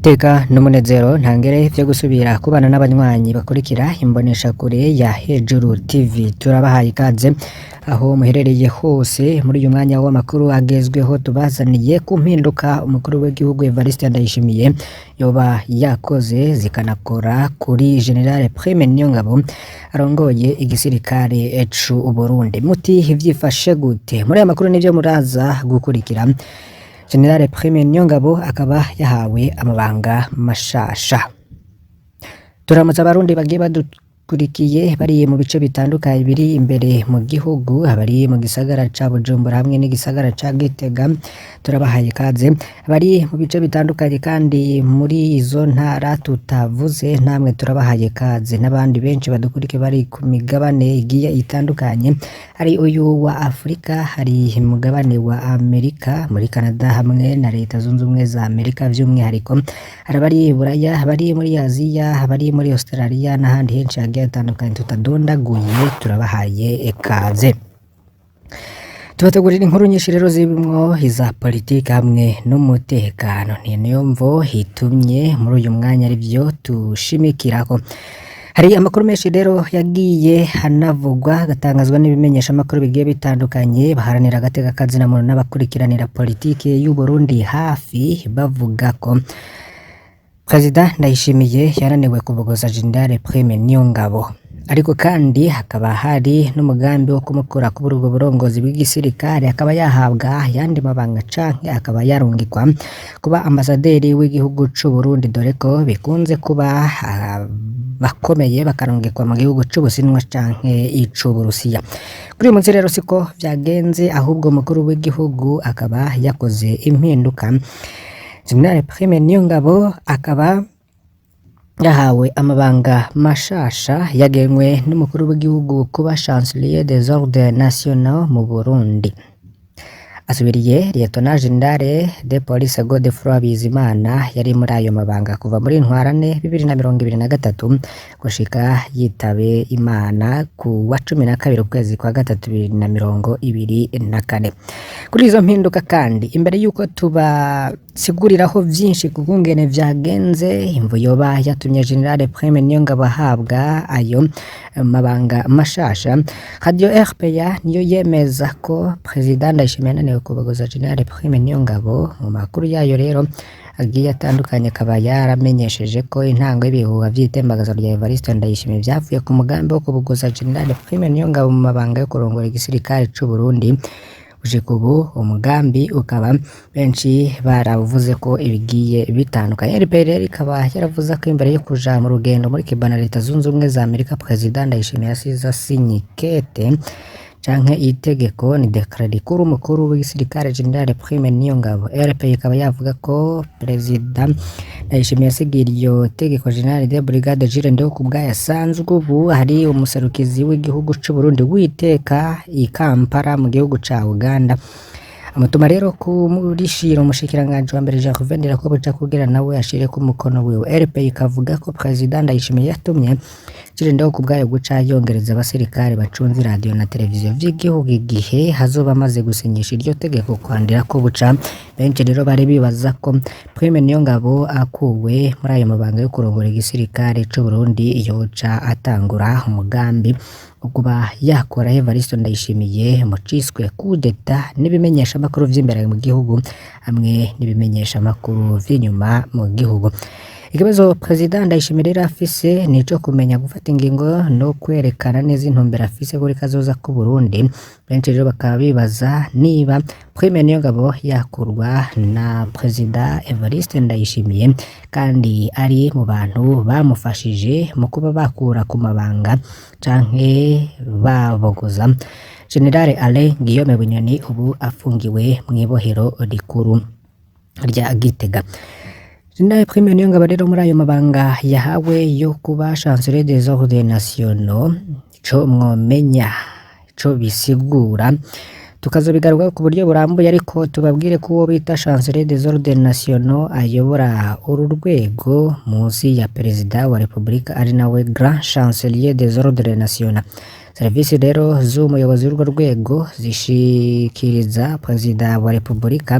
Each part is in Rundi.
Teka n'umunezero ntangere vyo gusubira kubana n'abanywanyi bakurikira imbonesha kure ya Hejuru TV. Turabahaye ikaze aho muherereye hose muri uyu mwanya w'amakuru agezweho tubazaniye ku mpinduka umukuru w'igihugu Evariste Ndayishimiye yoba yakoze zikanakora kuri General Prime Niyongabo arongoye igisirikare c'u Burundi. Muti ivyifashe gute? Muri aya makuru nivyo muraza gukurikira. General Prime Niyongabo akaba yahawe amabanga mashasha. Turamutse abarundi bagiye badukurikiye bari mu bice bitandukanye biri imbere mu gihugu, abari mu gisagara ca Bujumbura hamwe n'igisagara ca Gitega, turabahaye ikaze. Bari mu bice bitandukanye kandi muri izo ntara tutavuze namwe turabahaye ikaze, n'abandi benshi badukurikiye bari ku migabane igiye itandukanye, hari uyu wa Afrika, hari mugabane wa Amerika, muri Canada hamwe na Leta Zunze Ubumwe za Amerika vy'umwihariko, hari abari Buraya, abari muri Aziya, abari muri Australia n'ahandi henshi hagiye hatandukanye tutadondaguye, turabahaye ikaze. Tubategurira inkuru nyinshi rero zibimwo iza politiki hamwe n'umutekano, niyo mvo hitumye muri uyu mwanya arivyo tushimikirako. Hari amakuru menshi rero yagiye hanavugwa agatangazwa n'ibimenyesha amakuru bigiye bitandukanye baharanira agateka kazina muntu n'abakurikiranira politiki y'u Burundi hafi, bavuga ko President Ndayishimiye yananiwe kubogoza General Prime Niyongabo, ariko kandi hakaba hari n'umugambi wo kumukura ku ubwo burongozi bw'igisirikare, akaba yahabwa yandi mabanga canke akaba yarungikwa kuba ambasaderi w'igihugu c'u Burundi, dore ko bikunze kuba bakomeye bakarungikwa mu gihugu c'Ubushinwa canke ic'Uburusiya. Kuri uyu munsi rero siko vyagenze, ahubwo umukuru w'igihugu akaba yakoze impinduka. General Prime Niyongabo akaba yahawe amabanga mashasha yagenwe n'umukuru w'igihugu kuba Chancelier des Ordres Nationaux mu Burundi. Asubiriye Lieutenant General de Police Godefroid Bizimana yari muri ayo mabanga kuva muri Ntwarante 2023 gushika yitabe Imana ku wa 12 ukwezi kwa gatatu 2024. Kuri izo mpinduka kandi imbere yuko tubasiguriraho vyinshi kugungene vyagenze, imvo yoba yatumye General Prime Niyongabo ahabwa ayo mabanga mashasha, Radio RPA niyo yemeza ko President Ndayishimiye yananiwe kubogoza General Prime Niyongabo. Mu makuru yayo rero agiye atandukanye akaba yaramenyesheje ko intango y'ibihuha vy'itembagazo rya Evariste Ndayishimiye vyavuye ku mugambi wo kubogoza General Prime Niyongabo mu mabanga yo kurongora igisirikare c'u Burundi. Gushika ubu umugambi ukaba benshi baravuze ko ibigiye bitandukanye. RPA ikaba yaravuze ko imbere yo kuja mu rugendo muri Cuba na Leta Zunze Ubumwe za Amerika, President Ndayishimiye yasize asinye kete canke itegeko ni decret kuri umukuru w'igisirikare General Prime Niyongabo. RPA ikaba yavuga ko President Ndayishimiye yasigira iryo tegeko General de Brigade Jules Ndihokubwayo yasanzwe ubu hari umuserukizi w'igihugu c'u Burundi witeka i Kampala mu gihugu ca Uganda. Amutuma rero kumurishira umushikiranganje wa mbere Jacques Vendera ko buca kugira nawe ashire ku mukono wiwe. RPA ikavuga ko President Ndayishimiye yatumye Jules Ndihokubwayo guca yongereza abasirikare bacunze radio na televiziyo vy'igihugu igihe hazoba amaze gusinyisha iryo tegeko kwandira ko buca. Benshi rero bari bibaza ko Prime Niyongabo akuwe muri ayo mabanga yo kurongora igisirikare c'u Burundi yoca atangura umugambi ukuba yakora Evariste Ndayishimiye mu ciswe coup d'etat n'ibimenyesha amakuru vy'imbere mu gihugu hamwe n'ibimenyesha amakuru vy'inyuma mu gihugu. Ikibazo President Ndayishimiye rero afise nico kumenya gufata ingingo no kwerekana neza intumbero afise kuri kazoza ku Burundi. Benshi rero bakaba bibaza niba Prime Niyongabo yakurwa na President Evariste Ndayishimiye kandi ari mu bantu bamufashije mu kuba bakura ku mabanga canke babogoza. General Alain Guillaume Bunyoni ubu afungiwe mw'ibohero rikuru rya Gitega. General Prime Niyongabo rero muri ayo mabanga yahawe yo kuba Chancelier des Ordres Nationaux, co mwomenya co bisigura tukazobigaruka ku buryo burambuye, ariko tubabwire ko uwo bita Chancelier des Ordres Nationaux ayobora uru rwego munsi ya Perezida wa Republika ari nawe Grand Chancelier des Ordres Nationaux. serivisi rero z'umuyobozi w'urwo rwego zishikiriza perezida wa repubulika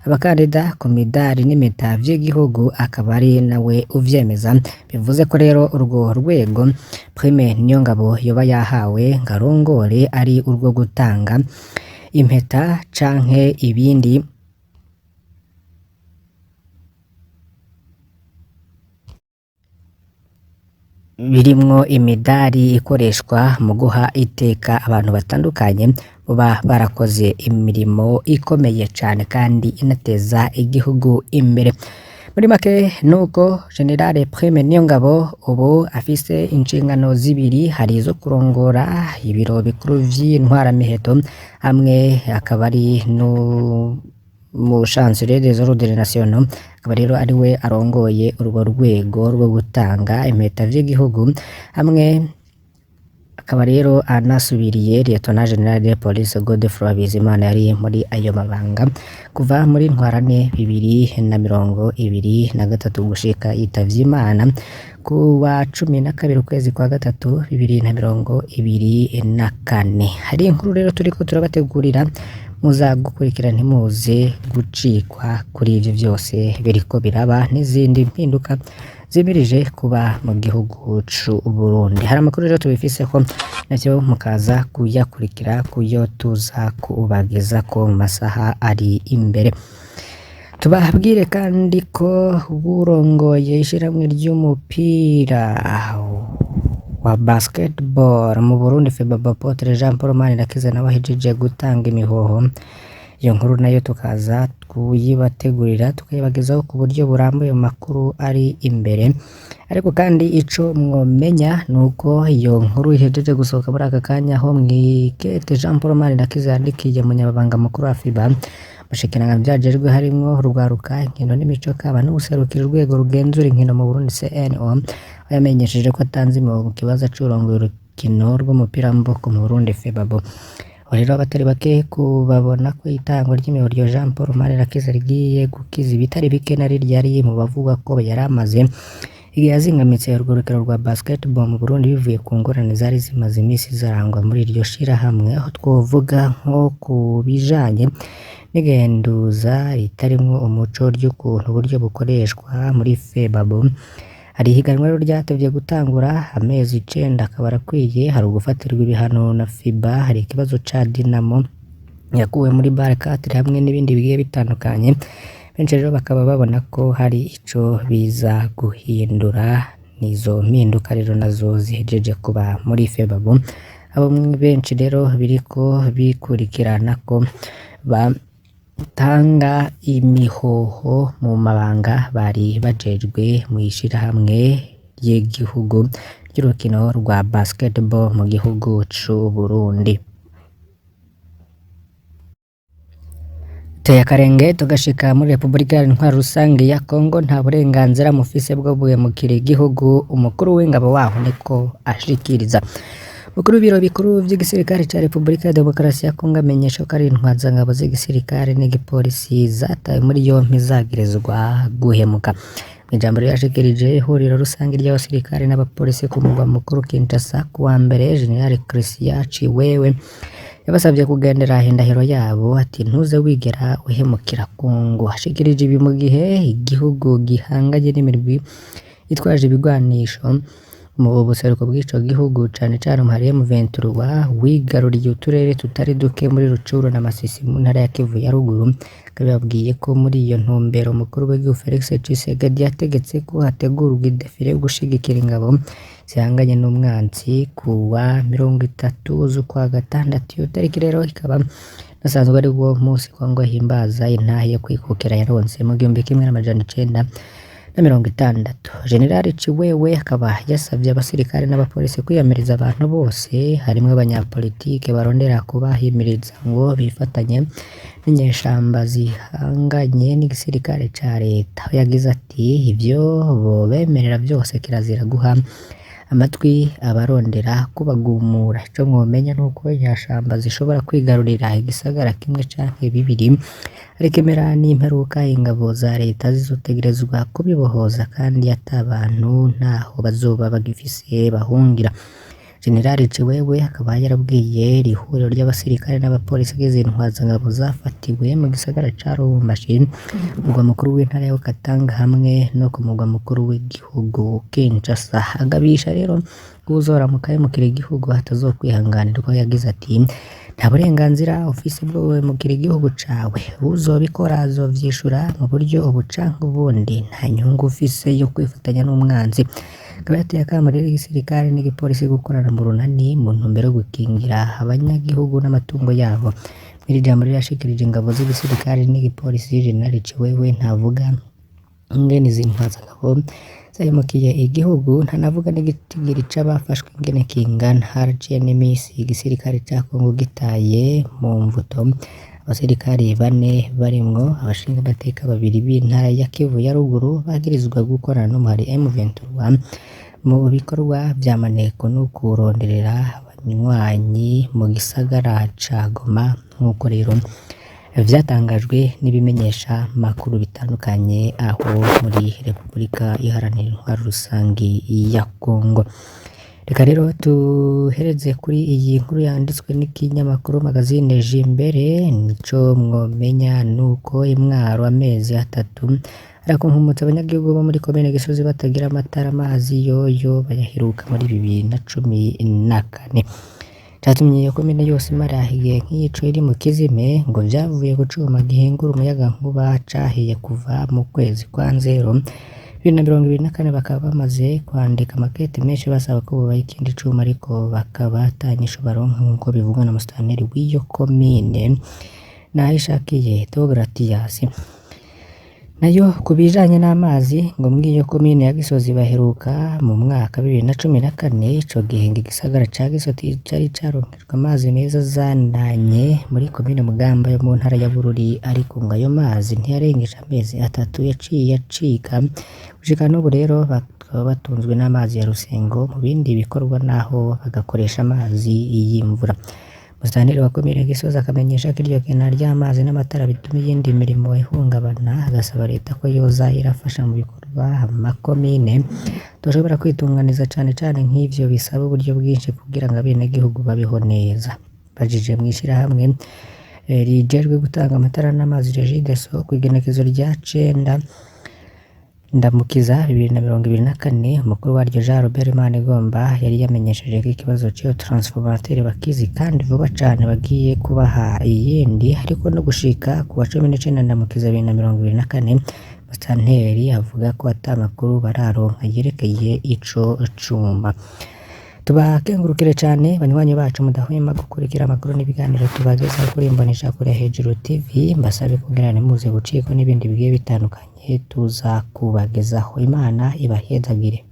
abakandida ku midari n'impeta vy'igihugu akaba ari nawe uvyemeza. Bivuze ko rero urwo rwego Prime Niyongabo yoba yahawe ngarongore ari urwo gutanga impeta canke ibindi birimwo imidari ikoreshwa mu guha iteka abantu batandukanye baba barakoze imirimo ikomeye cane kandi inateza igihugu imbere. Muri make nuko General Prime Niyongabo ubu afise inshingano zibiri, hari izo kurongora ibiro bikuru vy'intwaramiheto hamwe akaba ari mu chancelier des ordres nationaux, akaba rero ari we arongoye urwo rwego rwo gutanga impeta vy'igihugu, hamwe akaba rero anasubiriye Lieutenant General de Police Godefroid Bizimana yari muri ayo mabanga kuva muri ntwarane 2023 gushika yitavye Imana ku wa 12 ukwezi kwa gatatu 2024. Hari inkuru rero turiko turabategurira muza gukurikira ntimuze gucikwa kuri ivyo vyose biriko biraba n'izindi mpinduka zimirije kuba mu gihugu c'u Burundi. Hari amakuru rero tubifise ko navyo mukaza kuyakurikira kuyo tuza kubageza ko mu masaha ari imbere. Tubabwire kandi ko burongoye ishiramwe ry'umupira wa basketball mu Burundi FEBABA Apotre Jean Paul Manirakiza nawe ahejeje gutanga imihoho. Iyo nkuru nayo tukaza kuyibategurira tukayibagezaho ku buryo burambuye mu makuru ari imbere. Ariko kandi ico mwomenya nuko iyo nkuru ihejeje gusohoka muri aka kanya aho mwikete Jean Paul Manirakiza yandikiye umunyamabanga mukuru wa FIBA mushikirana vyajejwe harimwo urwaruka inkino n'imico kaba n'ubuserukira urwego rugenzura inkino mu Burundi CNO, yamenyesheje ko atanze mu kibazo c'urongoye urukino rw'umupira w'amaboko mu Burundi FEBABA. Rero abatari bake kubabona ko itangwa ry'imihoho rya Jean Paul Manirakiza rigiye gukiza ibitari bike nari ryari mu bavuga ko yaramaze igihe yazingamitse urwo rukino rwa basketball mu Burundi bivuye ku ngorane zari zimaze imisi zarangwa muri iryo shirahamwe, aho twovuga nko ku bijanye n'igenduza ritarimwo umuco ry'ukuntu uburyo bukoreshwa muri FEBABA. Hari ihiganwa rero ryatevye gutangura amezi 9 akaba arakwiye, hari ugufatirwa ibihano na FIBA, hari ikibazo ca Dinamo yakuwe muri Barca hamwe n'ibindi bigiye bitandukanye. Benshi rero bakaba babona ko hari ico biza guhindura nizo mpinduka rero nazo zihejeje kuba muri FEBABA. Abo benshi rero biriko bikurikirana ko tanga imihoho mu mabanga bari bajejwe mu ishirahamwe ry'igihugu ry'urukino rwa basketball mu gihugu c'u Burundi. Teye akarenge tugashika muri Republika Iharanira Rusange ya Kongo, nta burenganzira mufise bwo guhemukira igihugu, umukuru w'ingabo waho niko ashikiriza. Mukuru w'ibiro bikuru vy'igisirikare ca Republika ya Demokarasi ya Kongo amenyesha ko ari intwazangabo z'igisirikare n'igipolisi zatawe muri yompi zagirizwa guhemuka. Ijambo ryashikirije ihuriro rusange ry'abasirikare n'abapolisi ku mugwa mukuru Kinshasa kuwa mbere, General Christian Chiwewe yabasabye kugendera indahiro yabo ati ntuze wigera uhemukira Kongo. Ashikirije ibi mu gihe igihugu gihanganye n'imirwi itwaje ibigwanisho mu buseruko bw'ico gihugu cane cane umuhari M23 wigaruriye uturere tutari duke muri Rucuru na Masisi mu ntara ya Kivu ya ruguru. Kababwiye ko muri iyo ntumbero umukuru w'igihugu Felix Tshisekedi yategetse ko hategurwa idefile yo gushigikira ingabo zihanganye n'umwanzi kuwa 30 z'ukwa gatandatu. Iyo tariki rero ikaba nasanzwe ari wo munsi Kongo himbaza intahe yo kwikukira yaronse mu 1960. General Chiwewe akaba yasavye abasirikare n'abapolisi kwiyamiriza abantu bose harimwe abanyapolitike barondera kubahimiriza ngo bifatanye n'inyeshamba zihanganye n'igisirikare ca leta. Yagize ati ivyo bo bemerera byose kirazira guha amatwi abarondera kubagumura. Ico mwomenya nuko inyeshamba zishobora kwigarurira igisagara kimwe canke bibiri, ariko imera n'imperuka ingabo za leta zizotegerezwa kubibohoza kandi atabantu ntaho bazoba bagifise bahungira. General Ciwewe akaba yarabwiye iri huriro ry'abasirikare n'abapolisi b'izi ntwazangabo zafatiwe mu gisagara ca Lubumbashi umugwa mukuru w'intara ya Katanga hamwe no ku mugwa mukuru w'igihugu Kinshasa. Agabisha rero uzoramuka yemukira igihugu hatazokwihanganirwa, yagize ati nta burenganzira ufise bwo wemukira igihugu cawe, uzobikora azovyishura mu buryo ubu canke ubundi, nta nyungu ufise yo kwifatanya n'umwanzi. Akaba yateye akamo rero igisirikare n'igipolisi gukorana mu runani mu ntumbero yo gukingira abanyagihugu n'amatungo yabo. Iri jambo rirashikirije ingabo z'igisirikare n'igipolisi. General Ciwewe ntavuga ingene izi ntwazangabo zahemukiye igihugu, ntanavuga n'igitigiri c'abafashwe ingene kingana. Haraciye n'imisi igisirikare ca Kongo gitaye mu mvuto abasirikare 4 barimwo abashingamateka 2 b'intara ya Kivu ya ruguru bagirizwa gukorana n'umuhari M23 mu bikorwa vya maneko no kuronderera abanywanyi mu gisagara ca Goma, nk'uko rero vyatangajwe n'ibimenyesha makuru bitandukanye aho muri Repubulika Iharanira Intwaro Rusangi ya Kongo. Reka rero tuhereze kuri iyi nkuru yanditswe n'ikinyamakuru magazine Jimbere. Nico mwomenya nuko imwaro amezi 3 arakunkumutse abanyagihugu bo muri komine Gisozi batagira amatara, amazi yoyo bayaheruka muri 2014. Catumye iyo komine yose imarahiye nk'iyico iri mu kizime, ngo vyavuye ku cuma gihingura umuyagankuba cahiye kuva mu kwezi kwa Nzero 2024. Bakaba bamaze kwandika makete menshi basaba ko bubaha ikindi cuma, ariko bakaba atanyisho baronka nk'uko bivugwa na musitanteri w'iyo komine Nahishakiye Deogratias. Nayo kubijanye n'amazi ngo mwiyo komine ya Gisozi baheruka mu mwaka 2014, ico gihe igisagara ca Gisozi cari caronkejwe amazi meza zananye muri komine Mugamba yo mu ntara ya Bururi, ariko ngo ayo mazi ntiyarengeje amezi 3 yaciye acika. Gushika n'ubu rero bakaba batunzwe n'amazi ya Rusengo mu bindi bikorwa naho bagakoresha amazi y'imvura. Musitanteri wa komine Gisozi akamenyesha ko iryo kena ry'amazi n'amatara bituma iyindi mirimo ihungabana, agasaba leta ko yoza irafasha mu bikorwa amakomine toshobora kwitunganiza cane nk'ivyo bisaba uburyo bwinshi kugira ngo abenegihugu babeho neza. Bajije mw'ishirahamwe rijejwe gutanga amatara n'amazi Regideso kw'igenekezo rya 9 Ndamukiza 2024, umukuru waryo Jean Robert Manigomba yari yamenyesheje ko ikibazo cyo transformateur bakizi kandi vuba cane bagiye kubaha iyindi, ariko no gushika ku wa 19 Ndamukiza 2024 musitanteri avuga ko atamakuru bararonka yerekeye ico cuma. Tubakengurukire cane banywanyi bacu mudahwema gukurikira amakuru n'ibiganiro tubageza kuri Imbonesha kure Hejuru TV. Mbasabe kugira muze guciko n'ibindi bigiye bitandukanye tuza kubagezaho. Imana ibahezagire.